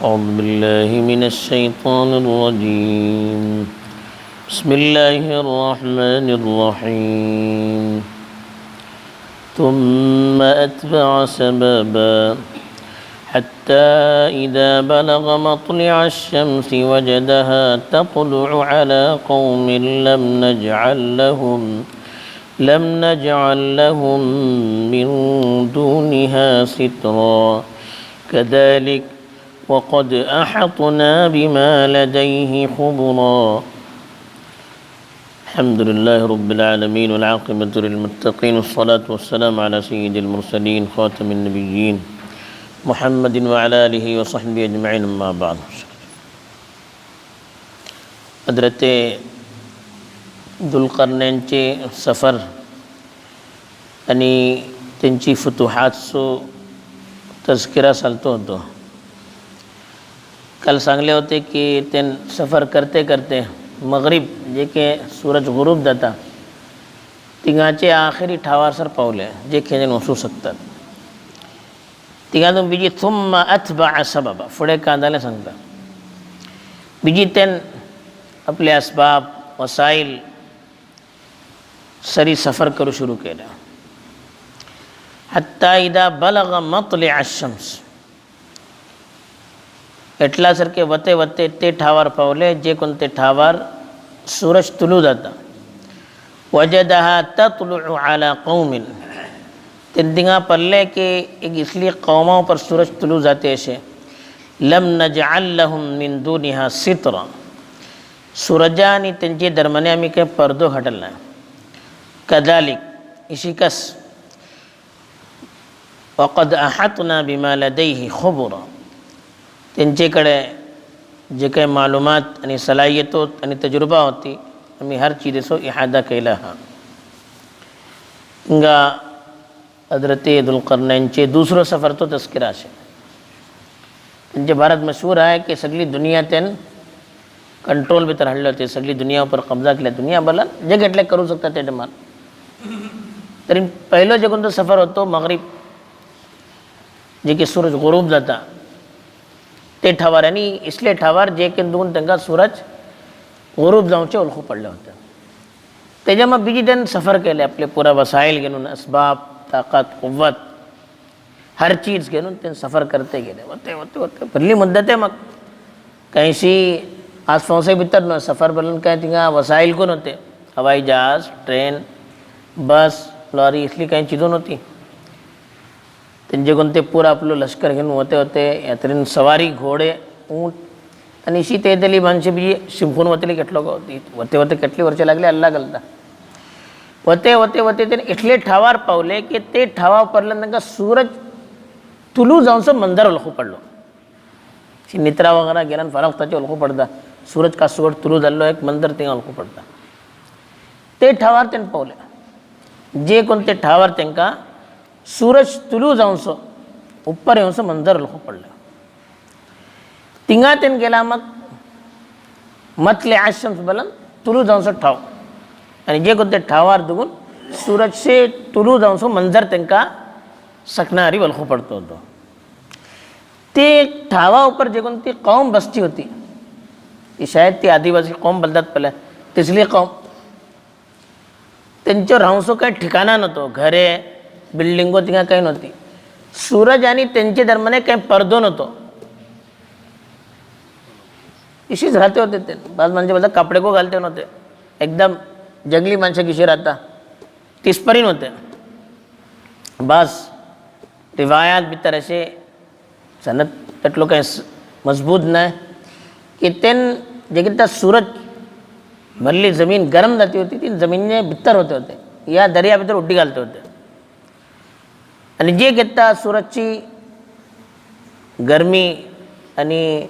أعوذ بالله من الشيطان الرجيم. بسم الله الرحمن الرحيم. ثم أتبع سببا حتى إذا بلغ مطلع الشمس وجدها تطلع على قوم لم نجعل لهم من دونها سترا كذلك وقد أحطنا بما لديه خبرا. الحمد لله رب العالمين والعاقبة للمتقين والصلاة والسلام على سيد المرسلين خاتم النبيين محمد وعلى آلہ وصحبہ اجمعین اما بعد. حضرت ذوالقرنینचे सफर आणि त्यांची फुतुहातचो तज़किरा चालतो होतो. कल सांगले होते की ते सफ़र करते करते मगरिब जे के सूरज गुरूब जाता तिंगाचे आखिरी ठावासर पावले जे खेळून वचू शकतात. तिगातून बीजी थुम्मा अतबअ सबबा फुडे कांदाले सांगता. बीजी तेन आपले असबाब वसाइल सरी सफ़र करू शुरू केला. हत्ता इदा बलग मطلع الشمس એટલાસરકે વતે વતે તે ઠાવાર પાવલે જે કોणते ઠાવાર सूरज तुलू जाता. वजदहा ततलुउ अला कौम तिंदिंगा पल्ले के एक इसलिए कौमों पर सूरज तुलू जाते ऐसे लम नजअल लहुम मिन दूनिहा सित्रा सूरजानी त्यांचे दरम्यान आम्ही काही पर्दो हटलना. कदालिक इसी कस वक़द अहतना बिमा लदैहि खुबरा त्यांचेकडे जे काही मालूमात आणि सलाहियतो आणि तजुर्बा होती आम्ही हर चीजेचो इहादा केला. हा इंगा हजरत ذوالقرنینचे दूसरो सफ़र तो तस्किरा आहे. त्यांचे भारत मशहूर आहे की सगळी दुनिया त्यान कंट्रोल भितर हाडले होते. सगळी दुनियावर कब्जा केला. दुनिया भला जे घेतले करू शकतात ते माल. तरी पहिलो जे कोणतो सफ़र होतो मगरिब जे की सूरज गुरूब जाता ते ठावार आणि इसले ठावार जे की दोन त्यांना सूरज गुरूब जाऊचे ओळखू पडले होते. त्याच्यामुळे बीजी त्यांनी सफ़र केले आपले पुरा वसाइल घेऊन असबाब ताकत कुव्वत हर चीज़ घेऊन ते सफ़र करते गेले. होते होते होते पहिली मुद्दत आहे मग काहीशी आज फौसे भीतर न सफ़र बलन काय तिंगा वसाइल कोण होते. हवाई जहाज ट्रेन बस लॉरी इसली काही चीज़ों नव्हती. त्यांचे कोणते पूरा आपलं लष्कर घेऊन होते होते यात्रेन सवारी घोडे ऊंट आणि इशी ते दिली माणसे बी शिंपून वतली केटलो का होती. होते होते કેટલી वर्षे लागले अल्लाह गलता. होते होते होते ते इटले ठावार पावले की ते ठावा पडलं त्यांना सूरज तुलू जाऊनचं मंदर ओळखू पडलो. नित्रा वगैरे गेला फरक त्याचे ओळखू पडता. सूरज का सूरज तुलू झालो एक मंदर ते ओळखू पडता. ते ठावार त्यांनी पावले जे कोणते ठावार त्यांना सूरज तुलू जाऊनसो ऊपर येऊनसो मंदर ओळखू पडलं. तिंगा तेन गेला मग मطلع الشمس बलन तुलू जाऊनसो ठाव आणि जे कोणते ठावार दुगून सूरज से तुलू जाऊनसो मंजर त्यांना सकणारी ओळखू पडतो होतो. ते ठावा ऊपर जे कोणती कौम बसती होती ती शायद ती आदिवासी कौम बलतात पहिल्या तिसली कौम त्यांच्यावर राहूनसो काही ठिकाणा नव्हतो. घरे बिल्डिंगो तिंगा काही नव्हती. सूरज आणि त्यांचे दरम्यान काही पर्दो नव्हतो. इशीच राहते होते ते. बाज म्हणजे બધા कपडे को घालते नव्हते. एकदम जंगली माणसं किशी राहता तिसपरीन होते. बस रिवायात भीतर असे सनद तटलो काही मजबूत नाही की तेन जे की त्या सूरज भरली जमीन गरम जाती होती ती जमीनने भीतर होते होते या दर्या भीतर उड्डी घालते होते. आणि जे घेता सूरजची गरमी आणि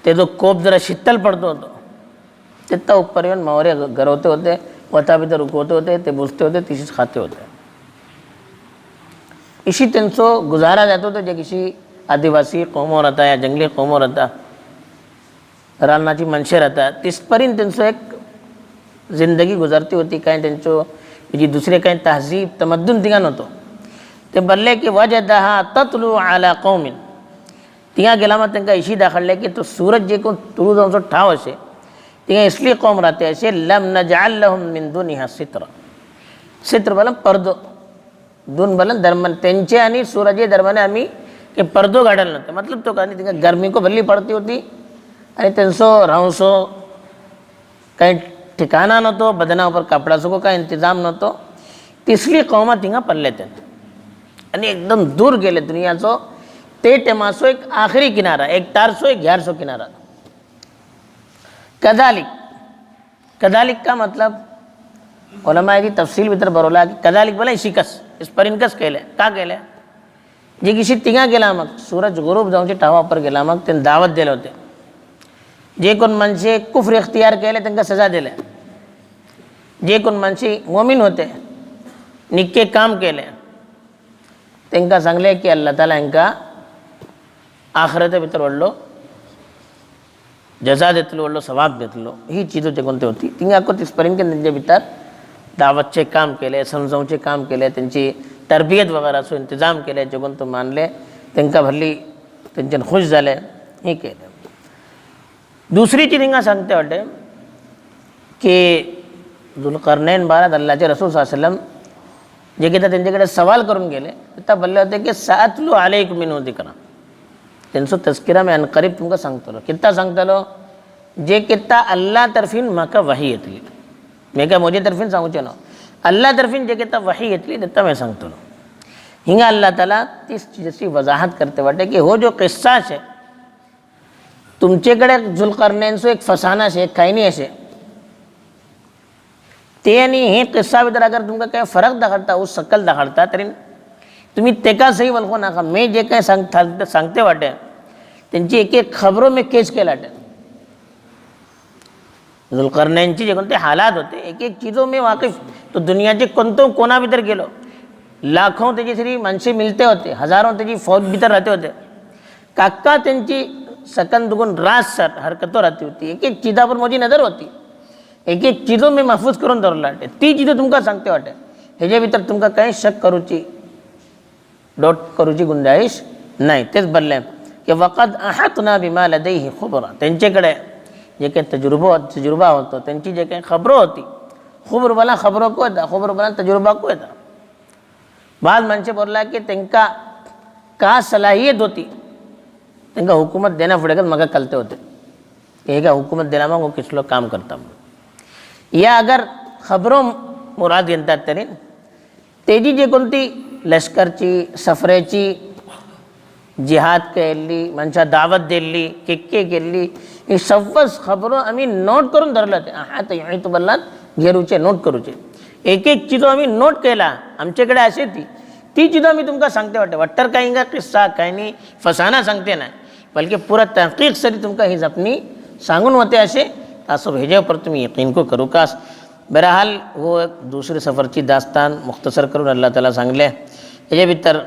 ते जो कोप जरा शीतल पडतो होतो तिथं ऊपर येऊन मावरे गरवते होते. वता भीतर रुकवते होते. ते बुजते होते तिशीच खाते होते. इशी त्यांचो गुजारा जात होता. जे किसी आदिवासी कौमों रहता या जंगली कौमों रहता रानाची मनशे रहता तिसपर्यंत त्यांचं एक जिंदगी गुजारती होती. काय त्यांचं जी दुसरे काही तहजीब तमद्दुन तिंगा नव्हतो. ते बोलले की वजदहा ततलू अला कौमिन तिंगा गेला मग त्यांना इशी दाखवले की तो सूरज जे कोण तुळू जाऊन ठाव असे तिंगा इसली कौम राहते असे लम नजअल लहुम मिन दुनिहा सित्र सित्र बलम पर्दो दोन बलन दरम्यान त्यांचे आणि सूरज दरम्यान आम्ही के पर्दो गाडल नव्हते मतलब तो काही तिंगा गर्मी को भल्ली पडती होती आणि त्यांचं राहूसो काही ठिकाणा नव्हतो बदनावर कपडाचं को काही इंतजाम नव्हतो तिसरी कौमा तिंगा पडले त्यांना आणि एकदम दूर गेले दुनियाचो ते टेमासो एक आखरी किनारा एक 1100 किनारा कदालिक का मतलब उलमा की तफसील भीतर बरोला की कदालिक बोला शिकस इस पर इनकस केले का केले जे किसी तिंगा गेला मग सूरज गुरूब जाऊन टावापर गेला मग त्यांनी दावत दिले होते जे कोण माणसे कुफ्र इख्तियार केले त्यांना सजा दिले जे कोण माणसे मोमीन होते निक्के काम केले त्यांना सांगले की अल्लाह ताला यांका आखरत भितर व्हडलो जजा देतलो व्हडलो सवाब देतलो ही चीजो जे कोणते होती तिंगा को तिसपर्यंत त्यांच्या भितर दावतचे काम केले समजावचे काम केले त्यांची तरबियत वगैरे असो इंतजाम केले जे कोण तो मानले त्यांना भरली त्यांच्यान खुश झाले हे केले दुसरी चीज हिंगा सांगते वाटते की जुल्करनैन बारात अल्लाहचे रसूल सल्लल्लाहु अलैहि वसल्लम जे किता त्यांच्याकडे सवाल करून गेले तर बोलले होते की सातलू अलैकुम मिन दिक्रा त्यांचो तस्किरा मी अनकरीब तुमका सांगतलो कित्ता सांगतलो जे कित्ता अल्लाह तर्फीन म्हाका वही येतली मैं क्या मुझे तर्फीन सांगूचे नो अल्लाह तर्फीन जे कित्ता वही येतली तेत्ता मैं सांगतलो हिंगा अल्लाह ताला तीस चीजची वजाहत करते वाटे की हो जो किस्सा छे तुमचेकडे जुल्करनैनचो एक फसाना छे काही नाही असे ते आणि हे किस्सा भितर अगर तुमका काय फरक दाखवता उस सकल दाखवता तरी तुम्ही तेका सही वळखो नका मी जे काय सांगते वाटे त्यांची एक एक खबरों में केच केला वाटे जुल्करनैनची जे कोणते हालात होते एक एक चीजों में वाकिफ तो दुनियाचे कोणतो कोणा भितर गेलो लाखों त्याची सरी माणसे मिलते होते हजारों त्याची फौज भितर राहते होते काका त्यांची सकन दुगुन रात सर हरकतों राहती होती एक एक चीजा पर माझी नजर होती एक एक चीजों में महफूज करून धरला वाटे ती चीजों तुमका सांगते वाटे हेजे भितर तुमका काही शक करूची डॉट करूची गुंजाइश नाही तेच बोलले की वक़द अहतना बिमा लदैहि खुबरा त्यांच्याकडे जे काही तजुर्बा होतो त्यांची जे काही खबरो होती खुबर बोला खबरों को येता खुबर बोला तजुर्बा को येता बाद माणसे बोलला की त्यांका का सलाहियत होती त्यांना हुकूमत देना पडेगा मग कलते होते हे का हुकूमत देना मग वो किस लोग काम करता या अगर खबरों मुराद घेतात तरी तेजी जे कोणती लष्करची सफरेची जिहाद केली मनशा दावत दिली किक्के केली ही सव्वस खबरों आम्ही नोट करून धरलं ते आता यही तो बोललात घेरूचे नोट करूचे एक एक चीजो आम्ही नोट केला आमच्याकडे असे ती चीजो आम्ही तुमका सांगते वाटते वट्टर काही का किस्सा काही नाही फसाना सांगते नाही बल्कि पूरा तहकीक सरी तुमका ही जपनी सांगून होते असे असं भेजे पर तुम्ही यकीन को करू कास बहरहाल वो दूसरे सफ़रची दास्तान मुख्तसर करून अल्लाह ताला सांगले हेजे भितर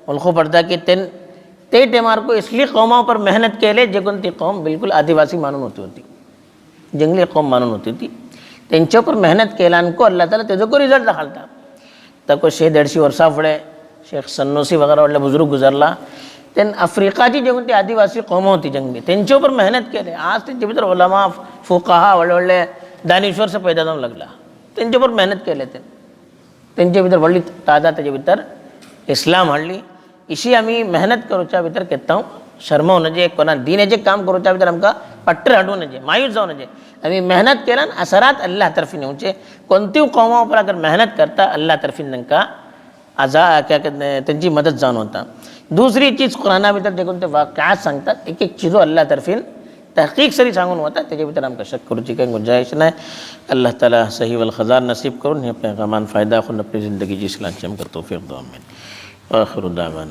उल्खो पडता की ते टेमार को इसलिए कौमां पर मेहनत केले जे कोणती कौम बिल्कुल आदिवासी मानून होती जंगली कौम मानून होती त्यांच्या पर मेहनत केल्यानको अल्लाह ताला तेजो को रिजल्ट दाखलता तर को 100-150 वर्षा फुडे शेख सन्नोसी वगैरे वाले बुजुर्ग गुजरला तेन आफ्रिकाची जे कोणती आदिवासी कौम होती जंगली त्यांच्या पर मेहनत केले आज त्यांच्या भितर उलमा फुकाहा वडे दानेश्वर से पैदा जाऊन लागला त्यांच्या पर मेहनत केले त्यांच्या भितर व्हडली ताजा त्याच्या भितर इस्लाम हाडली इशी आम्ही मेहनत करूच्या भितर केता शर्मा नजे कोणा दिनेचे काम करूच्या भितर आमकां पट्टर हाडू नजे मायूस जाऊ नजे आम्ही मेहनत केल्यान असरात अल्लाह तर्फी नेवचे कोणत्याही कौमा पर अगर मेहनत करता अल्लाह तर्फी तांकां त्यांची मदत जावन होता दुसरी चीज कुराना भितर जे कोणते वाक्यात सांगतात एक एक चीजो अल्लाह तर्फीन तहकीक सरी सांगून होता त्याच्या भितर आमकां शक करूची काही गुंजाइश नाही अल्लाह ताला सही वल खजार नसीब करून हे पैगामान फ़ायदा खुद अपनी ज़िंदगी जी इस्लाम आमकां तौफीक दो आमीन आखिर दावाना।